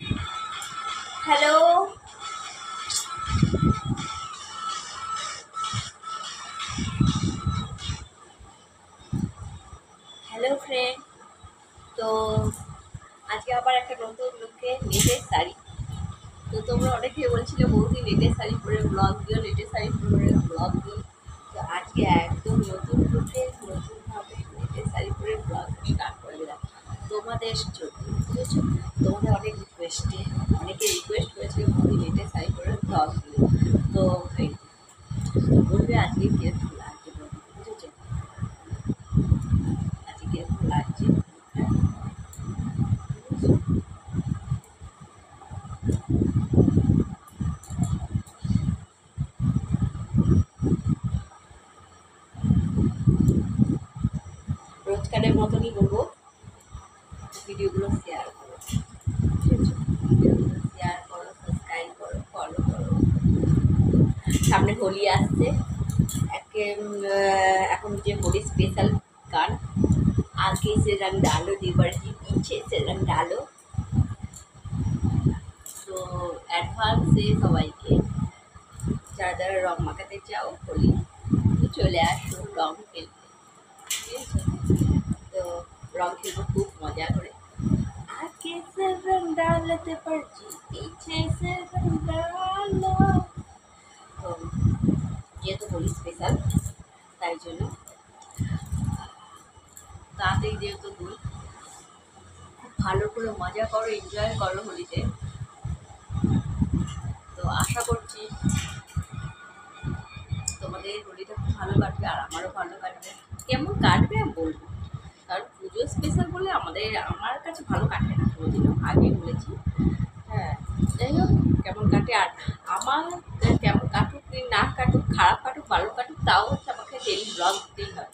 Hello, hello friend. তো আজকে আবার একটা নতুন লুকে নেটের শাড়ি। তো তোমরা অনেকেই বলছিলে বৌদি নেটের শাড়ি পরে ব্লগ দিও, নেটের শাড়ি পরে ব্লগ দিও। তো আজকে একদম নতুন লুকে নতুনভাবে নেটের শাড়ি পরে ব্লগ স্টার্ট করে দিলাম তোমাদের জন্য, বুঝেছো? তোমাদের অনেক রিকোয়েস্টে, অনেকে রিকোয়েস্ট করেছিল বৌদি নেটের শাড়ি পরে ব্লগ দিও। তো বলবে আজকে কিরকম লাগছে বৌদি, বুঝেছো? আজকে কিরকম লাগছে। রোজকারের মতনই বলবো, ভিডিওগুলো শেয়ার করো, ভিডিওগুলো শেয়ার করো, সাবস্ক্রাইব করো, ফলো করো। সামনে হোলি আসছে, এখন যে হোলি স্পেশাল গান आगे से रंग डालो दीवार जी पीछे से रंग डालो। তো অ্যাডভান্সে সবাইকে যারা যারা রং মাখাতে চাও হোলি চলে আসো রং খেলতে, ঠিক আছে? তো রং খেলবো খুব মজা করে। आगे से रंग डालते पर जी पीछे से रंग डालो। তো যেহেতু হোলি স্পেশাল তাই জন্য তাড়াতাড়ি যেহেতু দুই খুব ভালো করে মজা করো, এনজয় করো হোলিতে। তো আশা করছি তোমাদের হোলিটা খুব ভালো কাটবে আর আমারও ভালো কাটবে। কেমন কাটবে আমি বলবো, কারণ পুজো স্পেশাল বলে আমার কাছে ভালো কাটে না কোনোদিনও, আগে বলেছি। হ্যাঁ, যাই হোক কেমন কাটে। আর আমার কেমন কাটুক কি না কাটুক, খারাপ কাটুক ভালো কাটুক, তাও হচ্ছে আমাকে ডেলি ব্লগ দিতেই হবে,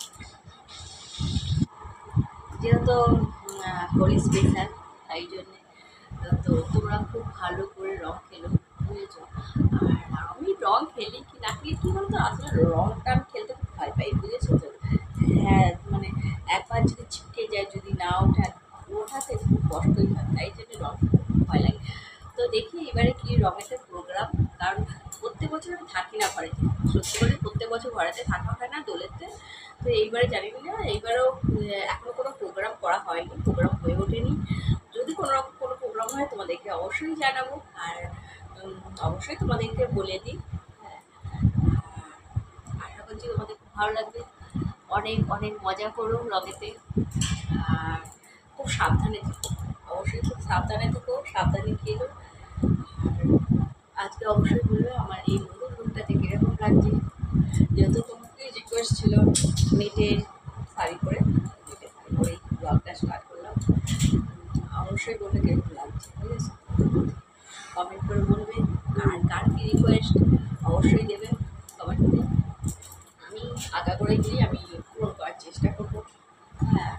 যেহেতু হোলি স্পেশাল তাই জন্যে। তো তোমরা খুব ভালো করে রং খেলো, বুঝেছো? আর আমি রং খেলি কি না খেলি কী বলতো, আসলে রংটা আমি খেলতে খুব ভয় পাই, বুঝেছো তো? হ্যাঁ, মানে একবার যদি ছিটকে যায়, যদি না ওঠাতে খুব কষ্টই হয়, তাই জন্য রং খেলতে খুব ভয় লাগে। তো দেখি এবারে কি রঙেতে প্রোগ্রাম, কারণ প্রত্যেক বছর আমি থাকি না ঘরেতে, সত্যি করে প্রত্যেক বছর ঘরেতে থাকা হয় না দোলেতে। তো এইবারে জানি না, এইবারেও এখনো কোনো প্রোগ্রাম করা হয়নি, প্রোগ্রাম হয়ে ওঠেনি। যদি কোনো রকম কোনো প্রোগ্রাম হয় তোমাদেরকে অবশ্যই জানাবো, আর অবশ্যই তোমাদেরকে বলে দিই। হ্যাঁ, আশা করছি তোমাদের খুব ভালো লাগবে। অনেক অনেক মজা করো রঙেতে, আর খুব সাবধানে থেকো, অবশ্যই খুব সাবধানে থেকো, সাবধানে খেলো। আজকে অবশ্যই বলবে আমার এই নতুন রুমটাতে কীরকম লাগছে, যেহেতু তোমাকে রিকোয়েস্ট ছিল নেটের শাড়ি পরে, নেটের শাড়ি পরেই ব্লগটা স্টার্ট করলাম। অবশ্যই বলবে কীরকম লাগছে, ঠিক আছে? কমেন্ট করে বলবে কার কার কী রিকোয়েস্ট, অবশ্যই দেবে কমেন্টে। আমি আগাগোড়া গিয়ে আমি পূরণ করার চেষ্টা করবো। হ্যাঁ,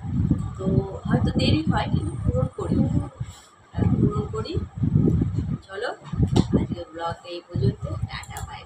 তো হয়তো দেরি হয় কিন্তু পূরণ করি, পূরণ করি। চলো আজকে ব্লগ এই পর্যন্ত, টাটা বাই।